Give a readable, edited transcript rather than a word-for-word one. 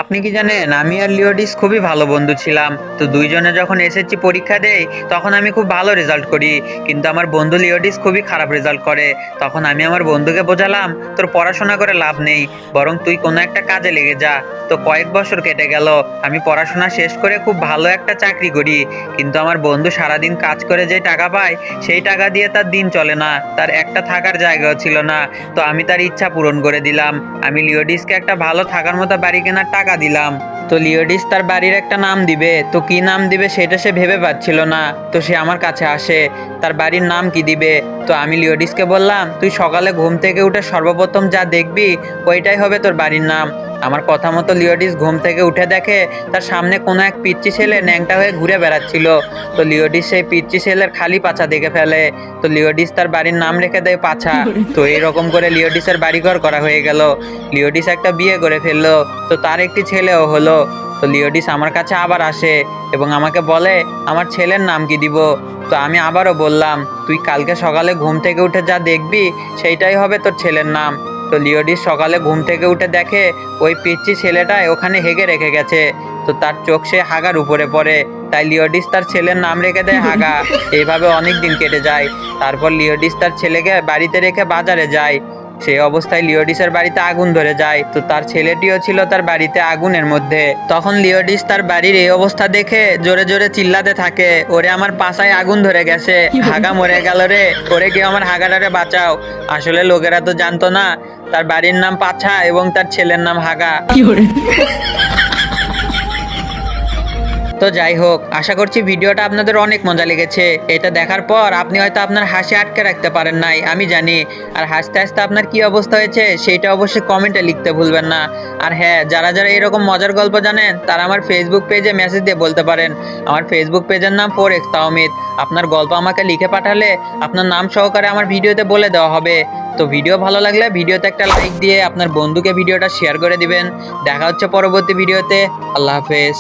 আপনি কি জানেন আমি আর লিওডিস খুবই ভালো বন্ধু ছিলাম। তো দুইজনে যখন এসএসসি পরীক্ষা দেই তখন আমি খুব ভালো রেজাল্ট করি, কিন্তু আমার বন্ধু লিওডিস খুবই খারাপ রেজাল্ট করে। তখন আমি আমার বন্ধুকে বোঝালাম তোর পড়াশোনা করে লাভ নেই, বরং তুই কোনো একটা কাজে লেগে যা। তো কয়েক বছর কেটে গেল, আমি পড়াশোনা শেষ করে খুব ভালো একটা চাকরি করি, কিন্তু আমার বন্ধু সারাদিন কাজ করে যে টাকা পায় সেই টাকা দিয়ে তার দিন চলে না, তার একটা থাকার জায়গাও ছিল না। তো আমি তার ইচ্ছা পূরণ করে দিলাম, আমি লিওডিসকে একটা ভালো থাকার মতো বাড়ি কেনার টাকা দিলাম। তো লিওডিস তার বাড়ির একটা নাম দিবে, তো কি নাম দিবে সেটা সে ভেবে পাচ্ছিল না। তো সে আমার কাছে আসে, তার বাড়ির নাম কি দিবে। তো আমি লিওডিসকে বললাম তুই সকালে ঘুম থেকে উঠে সর্বপ্রথম যা দেখবি ওইটাই হবে তোর বাড়ির নাম। আমার কথা মতো লিওডিস ঘুম থেকে উঠে দেখে তার সামনে কোনো এক পিচ্চি ছেলে ন্যাংটা হয়ে ঘুরে বেড়াচ্ছিল। তো লিওডিস সেই পিচ্চি ছেলের খালি পাছা দেখে ফেলে। তো লিওডিস তার বাড়ির নাম রেখে দেয় পাছা। তো এইরকম করে লিওডিসের বাড়িঘর করা হয়ে গেল। লিওডিস একটা বিয়ে করে ফেললো, তো তার একটি ছেলেও হলো। তো লিওডিস আমার কাছে আবার আসে এবং আমাকে বলে আমার ছেলের নাম কি দিব। তো আমি আবারও বললাম তুই কালকে সকালে ঘুম থেকে উঠে যা দেখবি সেইটাই হবে তোর ছেলের নাম। তো লিওডিস সকালে ঘুম থেকে উঠে দেখে ওই পিচ্চি ছেলেটাই ওখানে হেগে রেখে গেছে। তো তার চোখ সে হাগার উপরে পড়ে, তাই লিওডিস তার ছেলের নাম রেখে দেয় হাগা। এইভাবে অনেক দিন কেটে যায়। তারপর লিওডিস তার ছেলেকে বাড়িতে রেখে বাজারে যায়। সেই অবস্থায় লিওডিসের বাড়িতে আগুন ধরে যায়, তো তার ছেলেটিও ছিল তার বাড়িতে আগুনের মধ্যে। তখন লিওডিস তার বাড়ির এই অবস্থা দেখে জোরে জোরে চিল্লাতে থাকে, ওরে আমার পাছায় আগুন ধরে গেছে, হাগা মরে গেল রে, ওরে কেউ আমার হাগাটারে বাঁচাও। আসলে লোকেরা তো জানতো না তার বাড়ির নাম পাছা এবং তার ছেলের নাম হাগা। তো যাই হোক, আশা করছি ভিডিওটা আপনাদের অনেক মজা লেগেছে। এটা দেখার পর আপনি হয়তো আপনার হাসি আটকে রাখতে পারেন নাই, আমি জানি। আর হাসতে হাসতে আপনার কি অবস্থা হয়েছে সেইটা অবশ্যই কমেন্টে লিখতে ভুলবেন না। আর হ্যাঁ, যারা যারা এরকম মজার গল্প জানেন তারা আমার ফেসবুক পেজে মেসেজ দিয়ে বলতে পারেন। আমার ফেসবুক পেজের নাম 4x তাওমিদ। আপনার গল্প আমাকে লিখে পাঠালে আপনার নাম সহকারে আমার ভিডিওতে বলে দেওয়া হবে। তো ভিডিও ভালো লাগলে ভিডিওতে একটা লাইক দিয়ে আপনার বন্ধুকে ভিডিওটা শেয়ার করে দিবেন। দেখা হচ্ছে পরবর্তী ভিডিওতে। আল্লাহ হাফেজ।